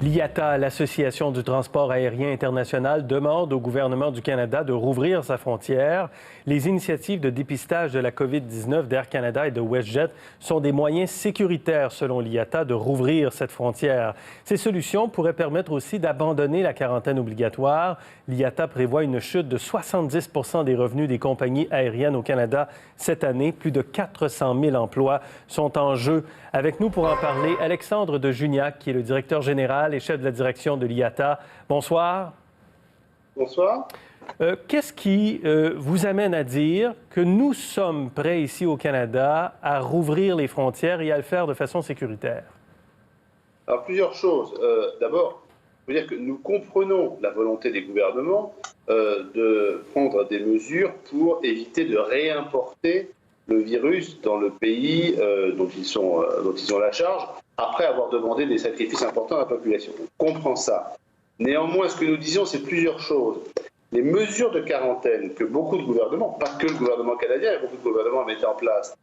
L'IATA, l'Association du transport aérien international, demande au gouvernement du Canada de rouvrir sa frontière. Les initiatives de dépistage de la COVID-19 d'Air Canada et de WestJet sont des moyens sécuritaires, selon l'IATA, de rouvrir cette frontière. Ces solutions pourraient permettre aussi d'abandonner la quarantaine obligatoire. L'IATA prévoit une chute de 70 % des revenus des compagnies aériennes au Canada cette année. Plus de 400 000 emplois sont en jeu. Avec nous pour en parler, Alexandre de Juniac, qui est le directeur général et chef de la direction de l'IATA. Bonsoir. Bonsoir. Qu'est-ce qui vous amène à dire que nous sommes prêts ici au Canada à rouvrir les frontières et à le faire de façon sécuritaire? Alors, plusieurs choses. D'abord, il faut dire que nous comprenons la volonté des gouvernements de prendre des mesures pour éviter de réimporter le virus dans le pays dont ils ont la charge, après avoir demandé des sacrifices importants à la population. On comprend ça. Néanmoins, ce que nous disons, c'est plusieurs choses. Les mesures de quarantaine que beaucoup de gouvernements, pas que le gouvernement canadien, mais beaucoup de gouvernements mettent en place,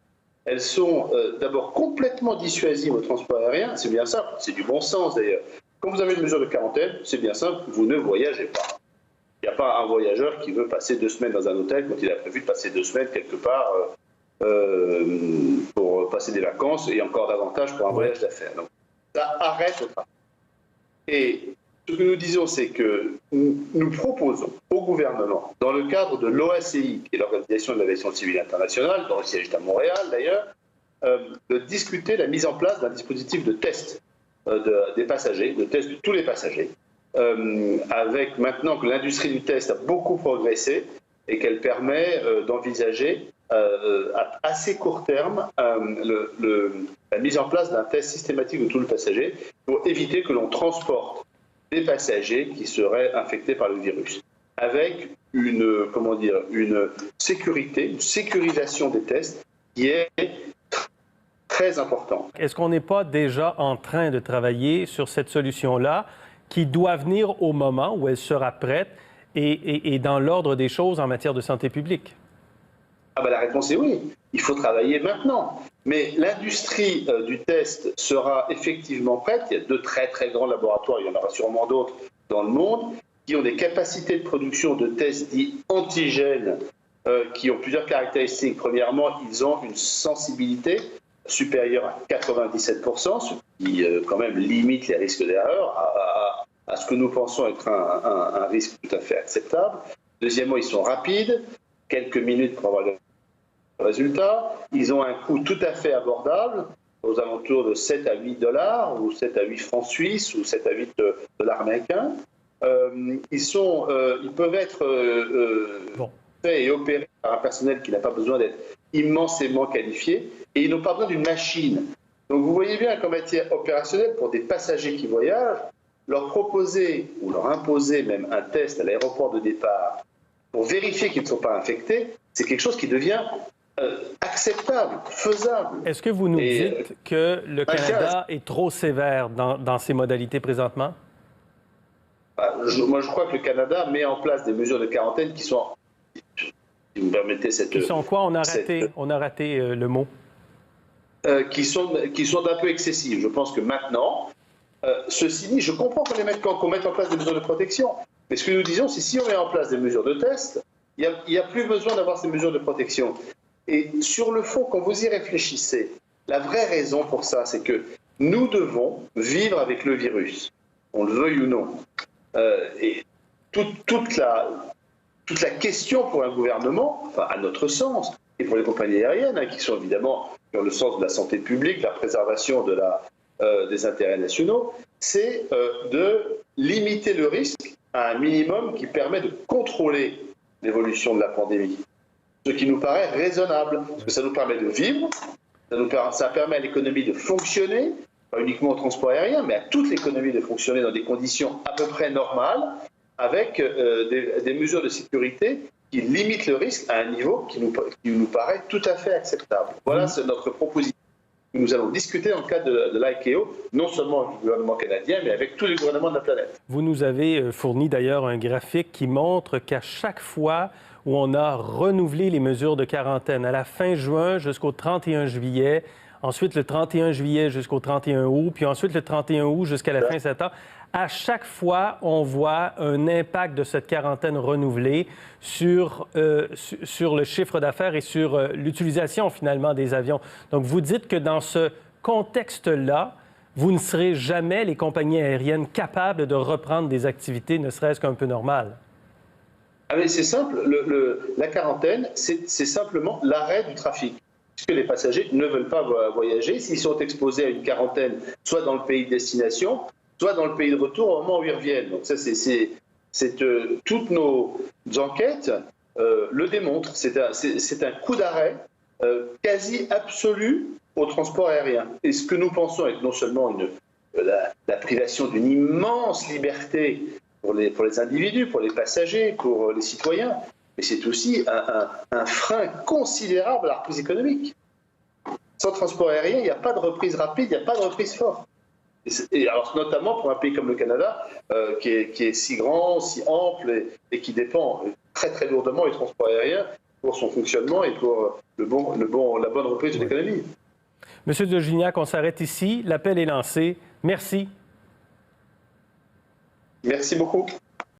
elles sont d'abord complètement dissuasives au transport aérien. C'est bien simple, c'est du bon sens d'ailleurs. Quand vous avez une mesure de quarantaine, c'est bien simple, vous ne voyagez pas. Il n'y a pas un voyageur qui veut passer 2 semaines dans un hôtel quand il a prévu de passer 2 semaines quelque part pour passer des vacances et encore davantage pour un voyage d'affaires. Donc ça arrête le travail. Et ce que nous disons, c'est que nous proposons au gouvernement, dans le cadre de l'OACI, qui est l'Organisation de l'Aviation Civile Internationale, dont le siège est à Montréal d'ailleurs, de discuter la mise en place d'un dispositif de test des passagers, de test de tous les passagers, avec maintenant que l'industrie du test a beaucoup progressé et qu'elle permet d'envisager à assez court terme la mise en place d'un test systématique de tous les passagers pour éviter que l'on transporte des passagers qui seraient infectés par le virus, avec une sécurité, une sécurisation des tests qui est très importante. Est-ce qu'on n'est pas déjà en train de travailler sur cette solution-là qui doit venir au moment où elle sera prête et dans l'ordre des choses en matière de santé publique? La réponse est oui. Il faut travailler maintenant. Mais l'industrie du test sera effectivement prête. Il y a 2 très très grands laboratoires, il y en aura sûrement d'autres dans le monde, qui ont des capacités de production de tests dits antigènes qui ont plusieurs caractéristiques. Premièrement, ils ont une sensibilité supérieure à 97%, ce qui quand même limite les risques d'erreur à ce que nous pensons être un risque tout à fait acceptable. Deuxièmement, ils sont rapides, quelques minutes pour avoir le résultat. Ils ont un coût tout à fait abordable, aux alentours de 7 à 8 dollars, ou 7 à 8 francs suisses, ou 7 à 8 dollars américains. Ils peuvent être faits et opérés par un personnel qui n'a pas besoin d'être immensément qualifié, et ils n'ont pas besoin d'une machine. Donc vous voyez bien qu'en matière opérationnelle, pour des passagers qui voyagent, leur proposer, ou leur imposer même un test à l'aéroport de départ pour vérifier qu'ils ne sont pas infectés, c'est quelque chose qui devient acceptable, faisable. Est-ce que vous nous dites que le Canada est trop sévère dans ses modalités présentement? Moi, je crois que le Canada met en place des mesures de quarantaine qui sont, si vous me permettez cette... Qui sont quoi? On a raté le mot. Qui sont un peu excessives. Je pense que maintenant, ceci dit, je comprends qu'on mette en place des mesures de protection. Mais ce que nous disons, c'est si on met en place des mesures de test, il n'y a plus besoin d'avoir ces mesures de protection. Et sur le fond, quand vous y réfléchissez, la vraie raison pour ça, c'est que nous devons vivre avec le virus, on le veuille ou non. Et toute la question pour un gouvernement, enfin, à notre sens, et pour les compagnies aériennes, qui sont évidemment dans le sens de la santé publique, la préservation des intérêts nationaux, c'est de limiter le risque à un minimum qui permet de contrôler l'évolution de la pandémie. Ce qui nous paraît raisonnable, parce que ça nous permet de vivre, ça permet à l'économie de fonctionner, pas uniquement au transport aérien, mais à toute l'économie de fonctionner dans des conditions à peu près normales, avec des mesures de sécurité qui limitent le risque à un niveau qui nous paraît tout à fait acceptable. Voilà, c'est notre proposition. Nous allons discuter dans le cadre de l'ICAO, non seulement avec le gouvernement canadien, mais avec tous les gouvernements de la planète. Vous nous avez fourni d'ailleurs un graphique qui montre qu'à chaque fois où on a renouvelé les mesures de quarantaine, à la fin juin jusqu'au 31 juillet, ensuite le 31 juillet jusqu'au 31 août, puis ensuite le 31 août jusqu'à la fin septembre. À chaque fois, on voit un impact de cette quarantaine renouvelée sur le chiffre d'affaires et sur l'utilisation finalement des avions. Donc, vous dites que dans ce contexte-là, vous ne serez jamais, les compagnies aériennes, capables de reprendre des activités, ne serait-ce qu'un peu normales. Ah mais c'est simple, la quarantaine, c'est simplement l'arrêt du trafic. Puisque les passagers ne veulent pas voyager, s'ils sont exposés à une quarantaine, soit dans le pays de destination, soit dans le pays de retour au moment où ils reviennent. Donc ça, toutes nos enquêtes le démontrent. C'est un coup d'arrêt quasi absolu au transport aérien. Et ce que nous pensons est non seulement la privation d'une immense liberté pour les individus, pour les passagers, pour les citoyens, mais c'est aussi un frein considérable à la reprise économique. Sans transport aérien, il n'y a pas de reprise rapide, il n'y a pas de reprise forte. Et alors, notamment pour un pays comme le Canada, qui est si grand, si ample et qui dépend très très lourdement du transport aérien pour son fonctionnement et pour la bonne reprise de l'économie. Monsieur de Gignac, on s'arrête ici. L'appel est lancé. Merci. Merci beaucoup.